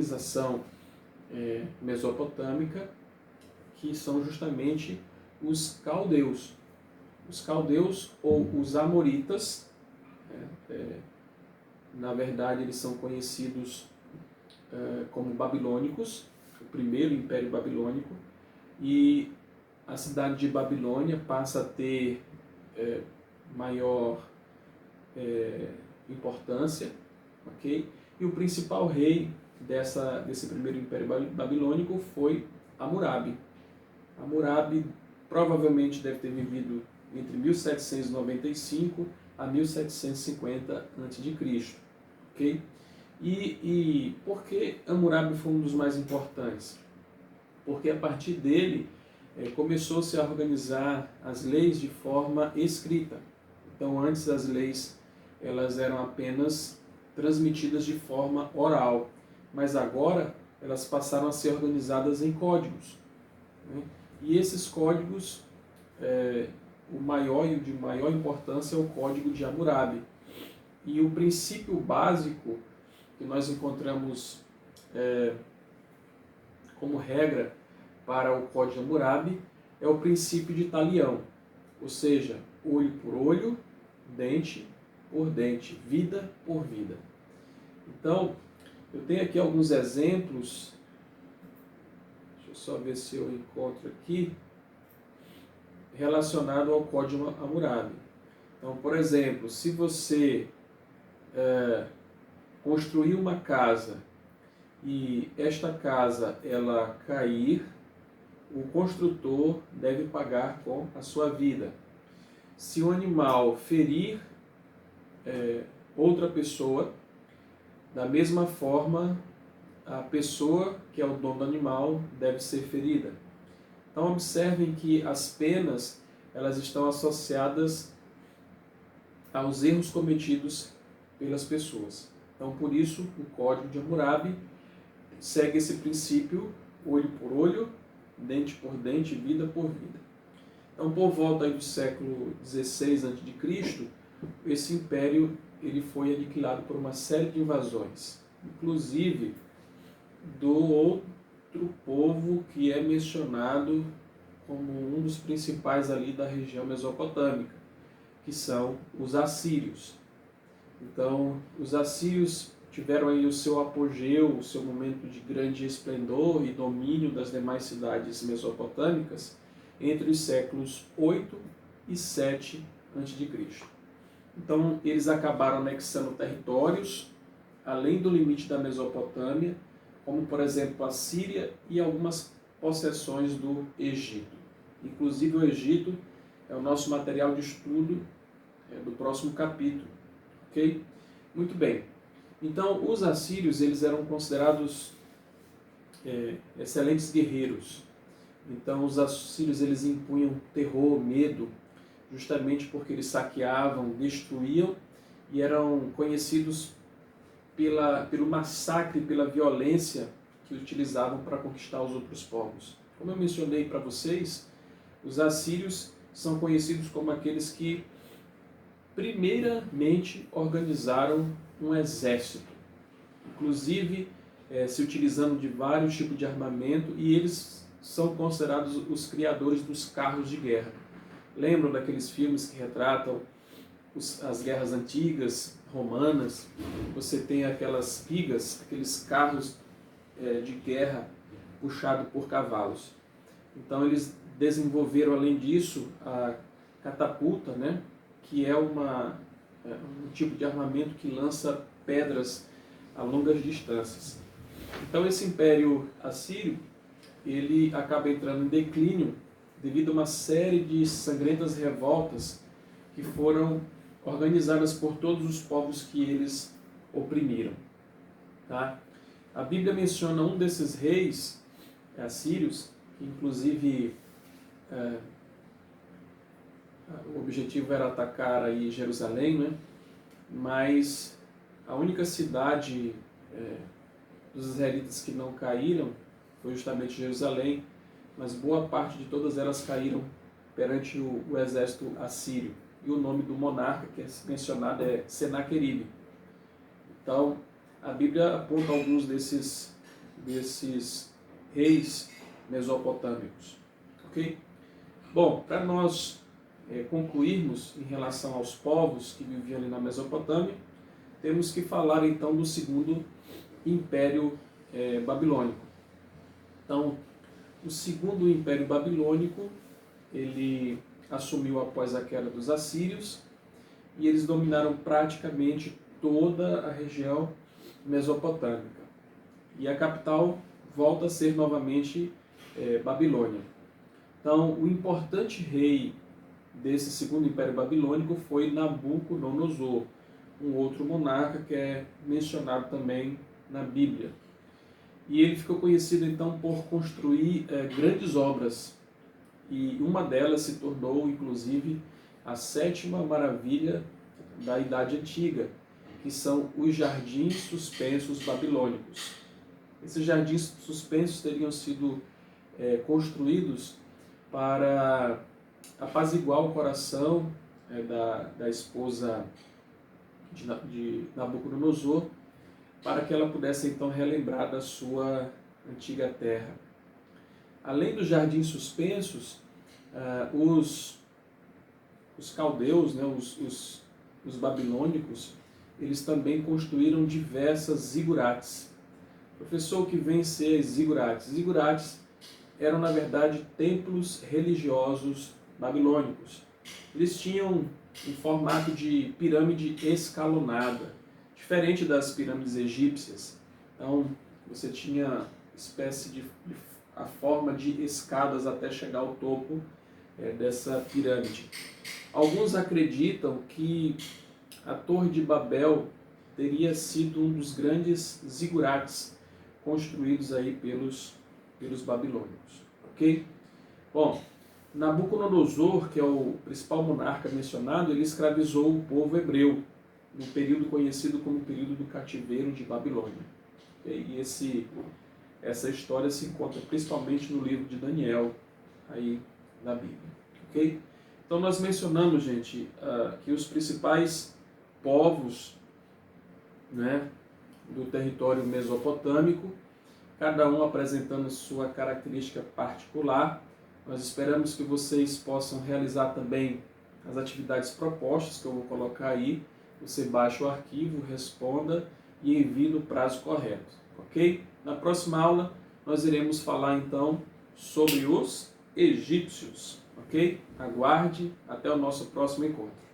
civilização mesopotâmica, que são justamente os caldeus. Os caldeus ou os amoritas, na verdade eles são conhecidos como babilônicos, o primeiro império babilônico, e a cidade de Babilônia passa a ter maior importância, ok? E o principal rei desse primeiro império babilônico foi Hammurabi. Hammurabi provavelmente deve ter vivido entre 1795 a 1750 a.C., ok? E por que Hammurabi foi um dos mais importantes? Porque a partir dele começou-se a organizar as leis de forma escrita. Então antes as leis elas eram apenas transmitidas de forma oral, mas agora elas passaram a ser organizadas em códigos, né? E esses códigos, o maior e o de maior importância é o Código de Hammurabi. E o princípio básico que nós encontramos como regra para o Código de Hammurabi é o princípio de talião, ou seja, olho por olho, dente por dente, vida por vida. Então, eu tenho aqui alguns exemplos, deixa eu só ver se eu encontro aqui, relacionado ao Código de Hammurabi. Então, por exemplo, se você construir uma casa e esta casa ela cair, o construtor deve pagar com a sua vida. Se o animal ferir outra pessoa, da mesma forma, a pessoa que é o dono do animal deve ser ferida. Então observem que as penas elas estão associadas aos erros cometidos pelas pessoas. Então por isso o Código de Hammurabi segue esse princípio, olho por olho, dente por dente, vida por vida. Então por volta aí do século XVI a.C., esse império ele foi aniquilado por uma série de invasões, inclusive do outro povo que é mencionado como um dos principais ali da região mesopotâmica, que são os assírios. Então, os assírios tiveram aí o seu apogeu, o seu momento de grande esplendor e domínio das demais cidades mesopotâmicas entre os séculos 8 e 7 a.C. Então, eles acabaram anexando territórios além do limite da Mesopotâmia, como, por exemplo, a Síria e algumas possessões do Egito. Inclusive, o Egito é o nosso material de estudo do próximo capítulo, ok? Muito bem. Então, os assírios eles eram considerados excelentes guerreiros. Então, os assírios eles impunham terror, medo, justamente porque eles saqueavam, destruíam e eram conhecidos pelo massacre, pela violência que utilizavam para conquistar os outros povos. Como eu mencionei para vocês, os assírios são conhecidos como aqueles que primeiramente organizaram um exército, inclusive se utilizando de vários tipos de armamento, e eles são considerados os criadores dos carros de guerra. Lembram daqueles filmes que retratam as guerras antigas, romanas? Você tem aquelas pigas, aqueles carros de guerra puxados por cavalos. Então eles desenvolveram, além disso, a catapulta, né? Que é um tipo de armamento que lança pedras a longas distâncias. Então esse império assírio ele acaba entrando em declínio devido a uma série de sangrentas revoltas que foram organizadas por todos os povos que eles oprimiram. Tá? A Bíblia menciona um desses reis assírios, que inclusive o objetivo era atacar aí Jerusalém, né? Mas a única cidade dos israelitas que não caíram foi justamente Jerusalém, mas boa parte de todas elas caíram perante o exército assírio. E o nome do monarca que é mencionado é Senaqueribe. Então, a Bíblia aponta alguns desses desses reis mesopotâmicos. Ok? Bom, para nós concluirmos em relação aos povos que viviam ali na Mesopotâmia, temos que falar então do segundo Império Babilônico. Então, o segundo Império Babilônico, ele assumiu após a queda dos assírios, e eles dominaram praticamente toda a região mesopotâmica. E a capital volta a ser novamente Babilônia. Então, o importante rei desse segundo Império Babilônico foi Nabucodonosor, um outro monarca que é mencionado também na Bíblia. E ele ficou conhecido então por construir grandes obras, e uma delas se tornou inclusive a sétima maravilha da Idade Antiga, que são os jardins suspensos babilônicos. Esses jardins suspensos teriam sido construídos para apaziguar o coração da esposa de Nabucodonosor, para que ela pudesse então relembrar da sua antiga terra. Além dos jardins suspensos, os caldeus, né, os babilônicos, eles também construíram diversas zigurates. Professor, o que vem ser zigurates? Zigurates eram, na verdade, templos religiosos babilônicos. Eles tinham um formato de pirâmide escalonada, diferente das pirâmides egípcias. Então, você tinha a forma de escadas até chegar ao topo dessa pirâmide. Alguns acreditam que a Torre de Babel teria sido um dos grandes zigurates construídos aí pelos babilônicos. Ok? Bom, Nabucodonosor, que é o principal monarca mencionado, ele escravizou o povo hebreu no período conhecido como período do cativeiro de Babilônia. E essa história se encontra principalmente no livro de Daniel, aí na Bíblia. Ok? Então nós mencionamos, gente, que os principais povos, né, do território mesopotâmico, cada um apresentando sua característica particular. Nós esperamos que vocês possam realizar também as atividades propostas que eu vou colocar aí. Você baixa o arquivo, responda e envie no prazo correto, ok? Na próxima aula nós iremos falar então sobre os egípcios, ok? Aguarde, até o nosso próximo encontro.